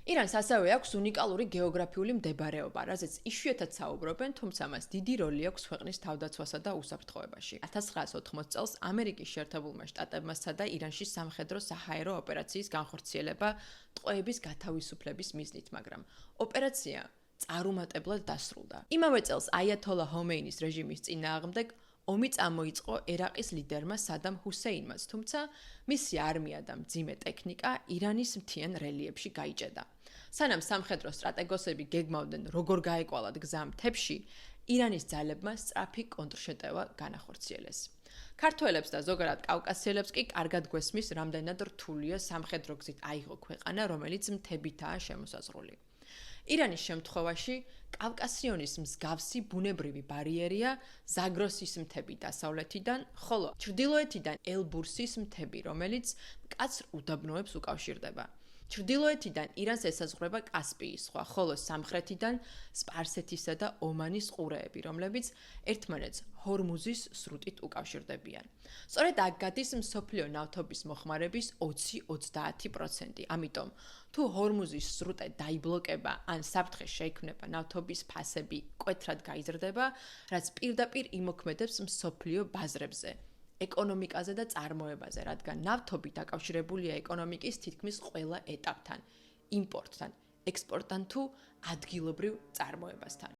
ირანს ასევე აქვს უნიკალური გეოგრაფიული მდებარეობა, რაზეც იშვიათად საუბრობენ, თუმცა მას დიდი როლი აქვს ქვეყნის თავდაცვასა და უსაფრთხოებაში. 1980 წელს ამერიკის შეერთებულმა შტატებმა სცადა ირანში სამხედრო საჰაერო ოპერაციის განხორციელება ტყვეების გათავისუფლების მიზნით, მაგრამ ოპერაცია წარუმატებლად დასრულდა. იმავე წელს აიათოლა ჰომეინის რეჟიმის წინააღმდეგ ომი წამოიწყო ერაყის ლიდერმა სადამ ჰუსეინმაც, თუმცა მისი არმია და მძიმე ტექნიკა ირანის მთიან რელიეფში გაიჭედა. სანამ სამხედრო სტრატეგოსები გეგმავდნენ, როგორ გაეკვალათ გზა მთებში, ირანის ძალებმა სწრაფი კონტრშეტევა განახორციელეს. ქართველებს და ზოგადად კავკასიელებს კი კარგად გვესმის, რამდენად რთულია სამხედრო გზით აიღო ქვეყანა, რომელიც მთებითაა შემოსაზღვრული. ირანის შემთხვევაში კავკასიონის მსგავსი ბუნებრივი ბარიერია ზაგროსის მთები დასავლეთიდან, ხოლო ჩრდილოეთიდან ელბურსის მთები, რომელიც მკაცრ უდაბნოებს უკავშირდება. ჩრდილოეთიდან ირანს ესაზღვრება კასპიის ზღვა, ხოლო სამხრეთიდან სპარსეთისა და ომანის ყურეები, რომლებიც ერთმანეთს ჰორმუზის სრუტით უკავშირდებიან. სწორედ აქ გადის მსოფლიო ნავთობის მოხმარების 20-30%. ამიტომ, თუ ჰორმუზის სრუტე დაიბლოკება ან საფრთხე შეიქმნება, ნავთობის ფასები მკვეთრად გაიზრდება, რაც პირდაპირ იმოქმედებს მსოფლიო ბაზრებზე, ეკონომიკაზე და წარმოებაზე, რადგან ნავთობი დაკავშირებულია ეკონომიკის თითქმის ყველა ეტაპთან, იმპორტთან, ექსპორტთან თუ ადგილობრივ წარმოებასთან.